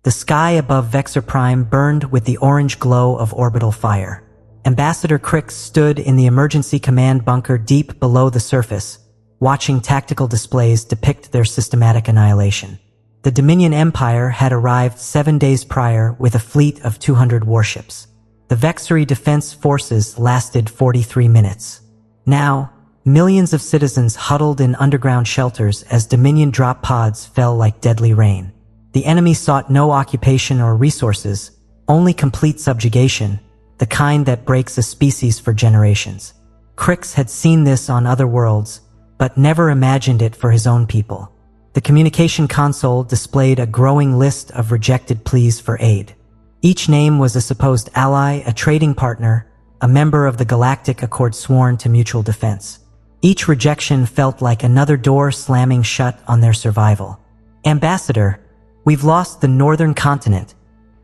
The sky above Vexor Prime burned with the orange glow of orbital fire. Ambassador Crix stood in the emergency command bunker deep below the surface, watching tactical displays depict their systematic annihilation. The Dominion Empire had arrived 7 days prior with a fleet of 200 warships. The Vexori Defense Forces lasted 43 minutes. Now, millions of citizens huddled in underground shelters as Dominion drop pods fell like deadly rain. The enemy sought no occupation or resources, only complete subjugation, the kind that breaks a species for generations. Crix had seen this on other worlds, but never imagined it for his own people. The communication console displayed a growing list of rejected pleas for aid. Each name was a supposed ally, a trading partner, a member of the Galactic Accord sworn to mutual defense. Each rejection felt like another door slamming shut on their survival. "Ambassador, we've lost the northern continent,"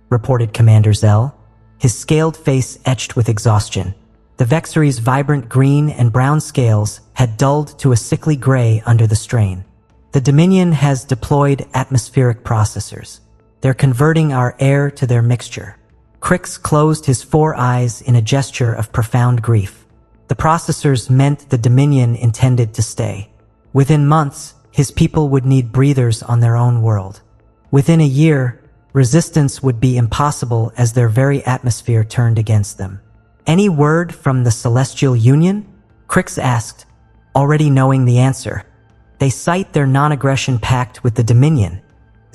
reported Commander Zell, his scaled face etched with exhaustion. The Vexori's vibrant green and brown scales had dulled to a sickly gray under the strain. "The Dominion has deployed atmospheric processors. They're converting our air to their mixture." Crix closed his 4 eyes in a gesture of profound grief. The processors meant the Dominion intended to stay. Within months, his people would need breathers on their own world. Within a year, resistance would be impossible as their very atmosphere turned against them. "Any word from the Celestial Union?" Crix asked, already knowing the answer. "They cite their non-aggression pact with the Dominion,"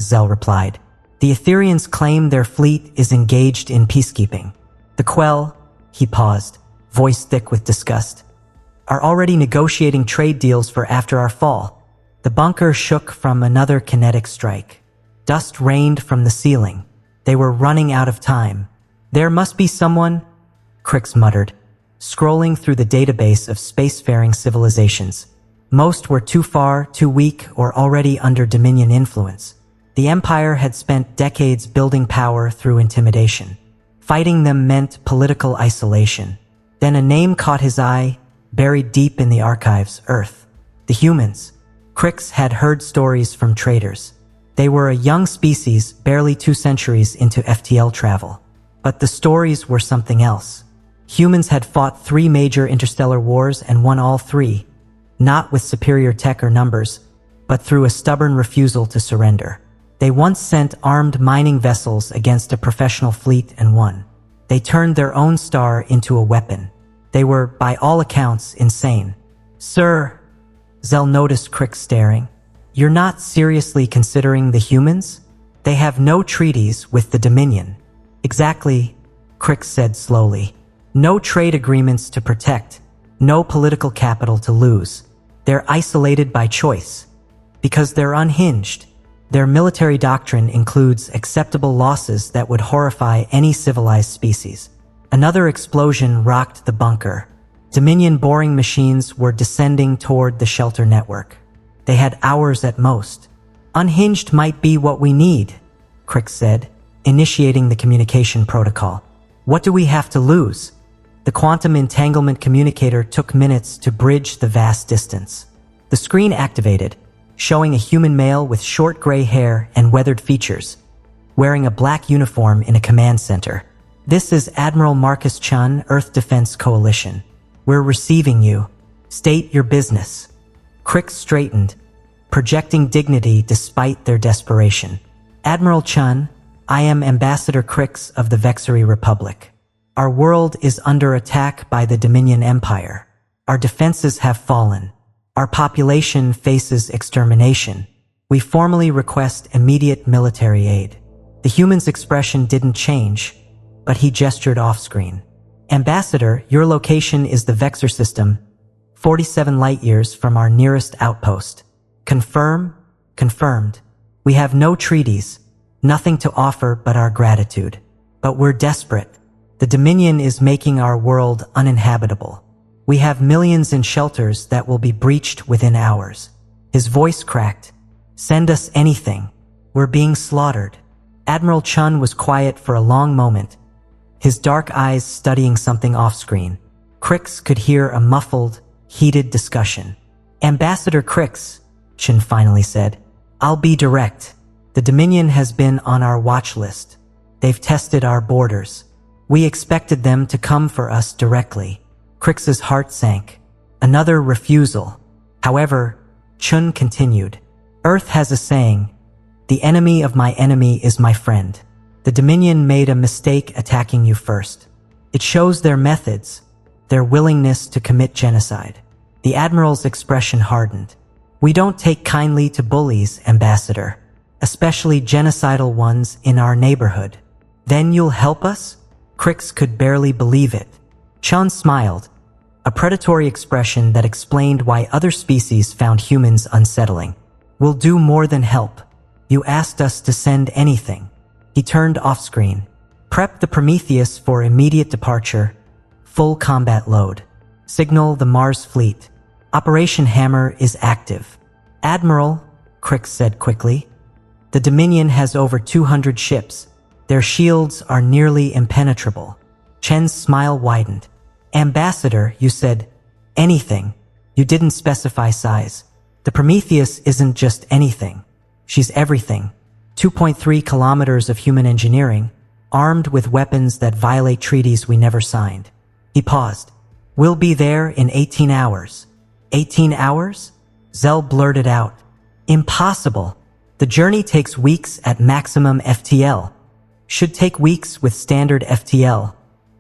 Zell replied. "The Etherians claim their fleet is engaged in peacekeeping. The Quell," he paused, voice thick with disgust, "are already negotiating trade deals for after our fall." The bunker shook from another kinetic strike. Dust rained from the ceiling. They were running out of time. "There must be someone," Crix muttered, scrolling through the database of spacefaring civilizations. Most were too far, too weak, or already under Dominion influence. The Empire had spent decades building power through intimidation. Fighting them meant political isolation. Then a name caught his eye, buried deep in the archives: Earth. The humans. Crix had heard stories from traders. They were a young species, barely 2 centuries into FTL travel. But the stories were something else. Humans had fought 3 major interstellar wars and won all 3. Not with superior tech or numbers, but through a stubborn refusal to surrender. They once sent armed mining vessels against a professional fleet and won. They turned their own star into a weapon. They were, by all accounts, insane. "Sir," Zell noticed Crix staring, "you're not seriously considering the humans? They have no treaties with the Dominion." "Exactly," Crix said slowly. "No trade agreements to protect, no political capital to lose. They're isolated by choice. Because they're unhinged. Their military doctrine includes acceptable losses that would horrify any civilized species." Another explosion rocked the bunker. Dominion boring machines were descending toward the shelter network. They had hours at most. "Unhinged might be what we need," Crix said, initiating the communication protocol. "What do we have to lose?" The quantum entanglement communicator took minutes to bridge the vast distance. The screen activated, showing a human male with short gray hair and weathered features, wearing a black uniform in a command center. "This is Admiral Marcus Chun, Earth Defense Coalition. We're receiving you. State your business." Crix straightened, projecting dignity despite their desperation. "Admiral Chun, I am Ambassador Crix of the Vexori Republic. Our world is under attack by the Dominion Empire. Our defenses have fallen. Our population faces extermination. We formally request immediate military aid." The human's expression didn't change, but he gestured off-screen. "Ambassador, your location is the Vexor system, 47 light-years from our nearest outpost. Confirm?" "Confirmed. We have no treaties, nothing to offer but our gratitude. But we're desperate. The Dominion is making our world uninhabitable. We have millions in shelters that will be breached within hours." His voice cracked. "Send us anything. We're being slaughtered." Admiral Chun was quiet for a long moment, his dark eyes studying something off-screen. Crix could hear a muffled, heated discussion. "Ambassador Crix," Chun finally said, "I'll be direct. The Dominion has been on our watch list. They've tested our borders. We expected them to come for us directly. Crix's heart sank. Another refusal. However, Chun continued. Earth has a saying, "The enemy of my enemy is my friend." The Dominion made a mistake attacking you first. It shows their methods, their willingness to commit genocide. The Admiral's expression hardened. We don't take kindly to bullies, Ambassador, especially genocidal ones in our neighborhood. Then you'll help us? Crix could barely believe it. Chun smiled, a predatory expression that explained why other species found humans unsettling. We'll do more than help. You asked us to send anything. He turned off-screen. Prep the Prometheus for immediate departure. Full combat load. Signal the Mars fleet. Operation Hammer is active. Admiral, Crix said quickly. The Dominion has over 200 ships. Their shields are nearly impenetrable. Chen's smile widened. Ambassador, you said anything. You didn't specify size. The Prometheus isn't just anything. She's everything. 2.3 kilometers of human engineering, armed with weapons that violate treaties we never signed. He paused. We'll be there in 18 hours. 18 hours? Zell blurted out. Impossible. The journey takes weeks at maximum FTL. Should take weeks with standard FTL.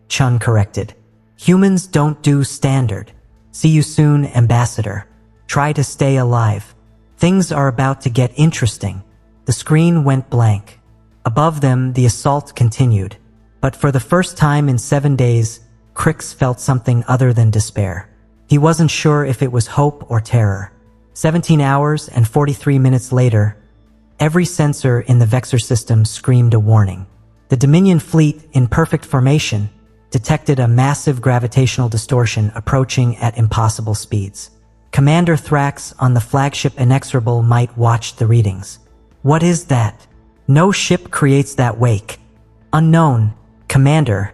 Chun corrected. Humans don't do standard. See you soon, Ambassador. Try to stay alive. Things are about to get interesting. The screen went blank. Above them, the assault continued. But for the first time in 7 days, Crix felt something other than despair. He wasn't sure if it was hope or terror. 17 hours and 43 minutes later, every sensor in the Vexor system screamed a warning. The Dominion fleet, in perfect formation, detected a massive gravitational distortion approaching at impossible speeds. Commander Thrax on the flagship Inexorable might watch the readings. What is that? No ship creates that wake. Unknown, Commander.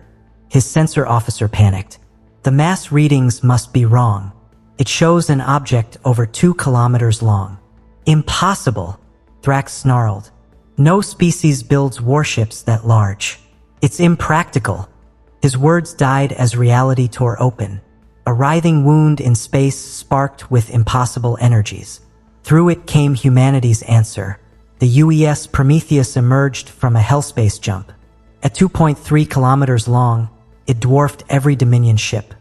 His sensor officer panicked. The mass readings must be wrong. It shows an object over 2 kilometers long. Impossible, Thrax snarled. No species builds warships that large. It's impractical. His words died as reality tore open. A writhing wound in space sparked with impossible energies. Through it came humanity's answer. The UES Prometheus emerged from a hellspace jump. At 2.3 kilometers long, it dwarfed every Dominion ship.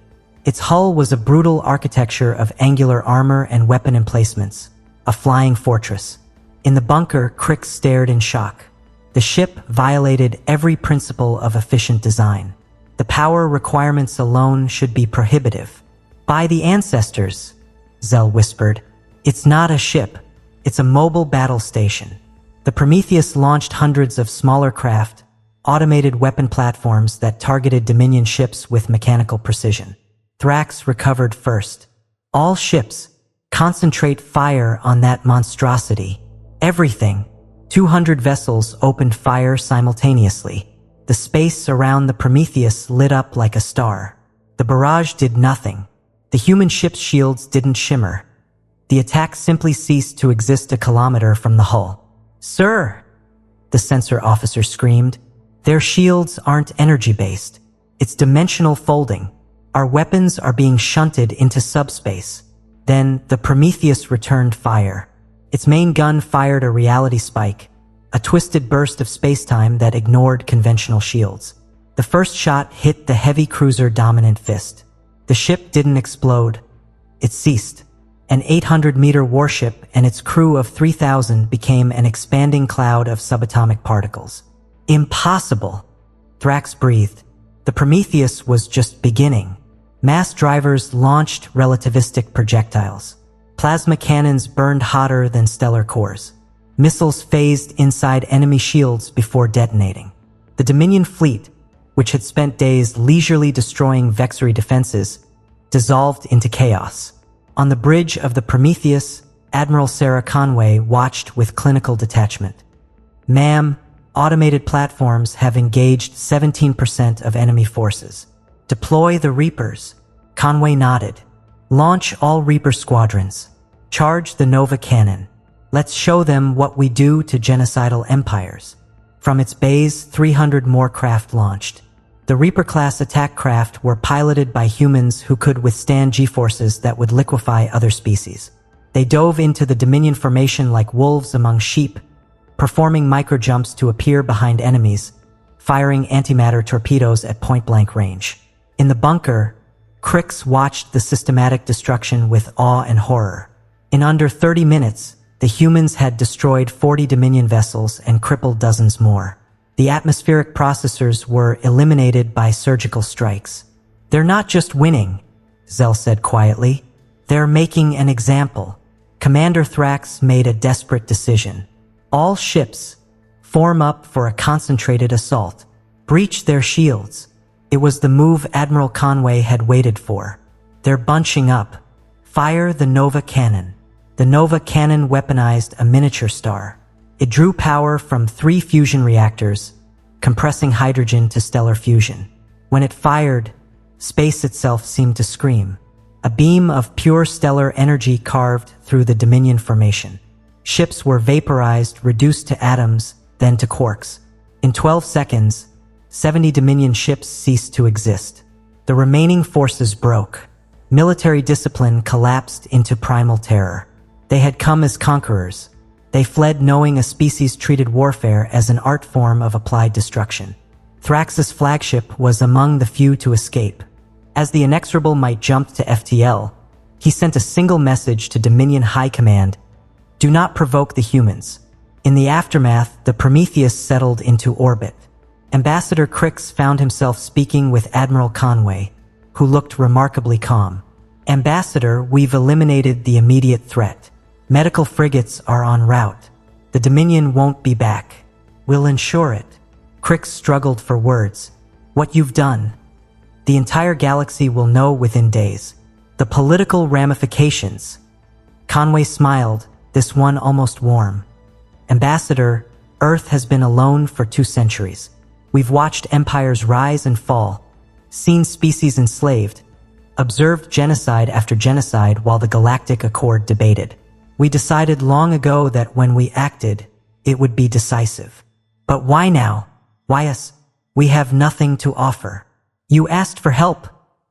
Its hull was a brutal architecture of angular armor and weapon emplacements, a flying fortress. In the bunker, Crix stared in shock. The ship violated every principle of efficient design. The power requirements alone should be prohibitive. By the ancestors, Zell whispered, it's not a ship, it's a mobile battle station. The Prometheus launched hundreds of smaller craft, automated weapon platforms that targeted Dominion ships with mechanical precision. Thrax recovered first. All ships, concentrate fire on that monstrosity. Everything. 200 vessels opened fire simultaneously. The space around the Prometheus lit up like a star. The barrage did nothing. The human ship's shields didn't shimmer. The attack simply ceased to exist a kilometer from the hull. Sir, the sensor officer screamed. Their shields aren't energy-based. It's dimensional folding. Our weapons are being shunted into subspace. Then the Prometheus returned fire. Its main gun fired a reality spike, a twisted burst of spacetime that ignored conventional shields. The first shot hit the heavy cruiser Dominant Fist. The ship didn't explode. It ceased. An 800-meter warship and its crew of 3,000 became an expanding cloud of subatomic particles. Impossible, Thrax breathed. The Prometheus was just beginning. Mass drivers launched relativistic projectiles. Plasma cannons burned hotter than stellar cores. Missiles phased inside enemy shields before detonating. The Dominion fleet, which had spent days leisurely destroying Vexory defenses, dissolved into chaos. On the bridge of the Prometheus, Admiral Sarah Conway watched with clinical detachment. Ma'am, automated platforms have engaged 17% of enemy forces. Deploy the Reapers. Conway nodded. Launch all Reaper squadrons. Charge the Nova cannon. Let's show them what we do to genocidal empires. From its bays, 300 more craft launched. The Reaper-class attack craft were piloted by humans who could withstand G-forces that would liquefy other species. They dove into the Dominion formation like wolves among sheep, performing micro-jumps to appear behind enemies, firing antimatter torpedoes at point-blank range. In the bunker, Crix watched the systematic destruction with awe and horror. In under 30 minutes, the humans had destroyed 40 Dominion vessels and crippled dozens more. The atmospheric processors were eliminated by surgical strikes. They're not just winning, Zell said quietly. They're making an example. Commander Thrax made a desperate decision. All ships form up for a concentrated assault. Breach their shields. It was the move Admiral Conway had waited for. They're bunching up. Fire the Nova Cannon. The Nova Cannon weaponized a miniature star. It drew power from 3 fusion reactors, compressing hydrogen to stellar fusion. When it fired, space itself seemed to scream. A beam of pure stellar energy carved through the Dominion formation. Ships were vaporized, reduced to atoms, then to quarks. In 12 seconds, 70 Dominion ships ceased to exist. The remaining forces broke. Military discipline collapsed into primal terror. They had come as conquerors. They fled knowing a species treated warfare as an art form of applied destruction. Thrax's flagship was among the few to escape. As the inexorable might jumped to FTL, he sent a single message to Dominion High Command: do not provoke the humans. In the aftermath, the Prometheus settled into orbit. Ambassador Crix found himself speaking with Admiral Conway, who looked remarkably calm. Ambassador, we've eliminated the immediate threat. Medical frigates are en route. The Dominion won't be back. We'll ensure it. Crix struggled for words. What you've done. The entire galaxy will know within days. The political ramifications. Conway smiled, this one almost warm. Ambassador, Earth has been alone for 2 centuries. We've watched empires rise and fall, seen species enslaved, observed genocide after genocide while the Galactic Accord debated. We decided long ago that when we acted, it would be decisive. But why now? Why us? We have nothing to offer. You asked for help,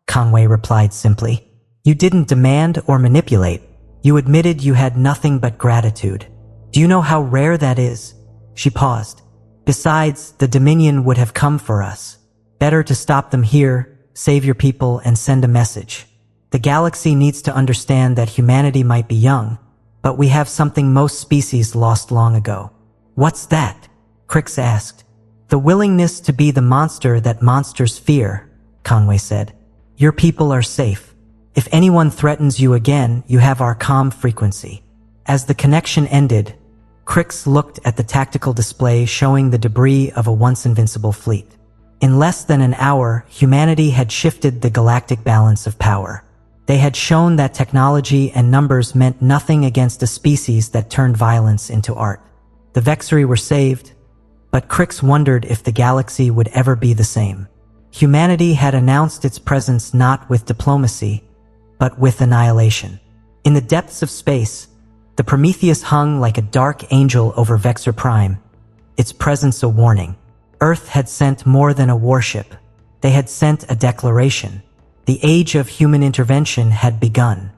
Conway replied simply. You didn't demand or manipulate. You admitted you had nothing but gratitude. Do you know how rare that is? She paused. Besides, the Dominion would have come for us. Better to stop them here, save your people, and send a message. The galaxy needs to understand that humanity might be young, but we have something most species lost long ago. What's that? Crix asked. The willingness to be the monster that monsters fear, Conway said. Your people are safe. If anyone threatens you again, you have our calm frequency. As the connection ended, Crix looked at the tactical display showing the debris of a once invincible fleet. In less than an hour, humanity had shifted the galactic balance of power. They had shown that technology and numbers meant nothing against a species that turned violence into art. The Vexari were saved, but Crix wondered if the galaxy would ever be the same. Humanity had announced its presence not with diplomacy, but with annihilation. In the depths of space, the Prometheus hung like a dark angel over Vexor Prime, its presence a warning. Earth had sent more than a warship. They had sent a declaration. The age of human intervention had begun.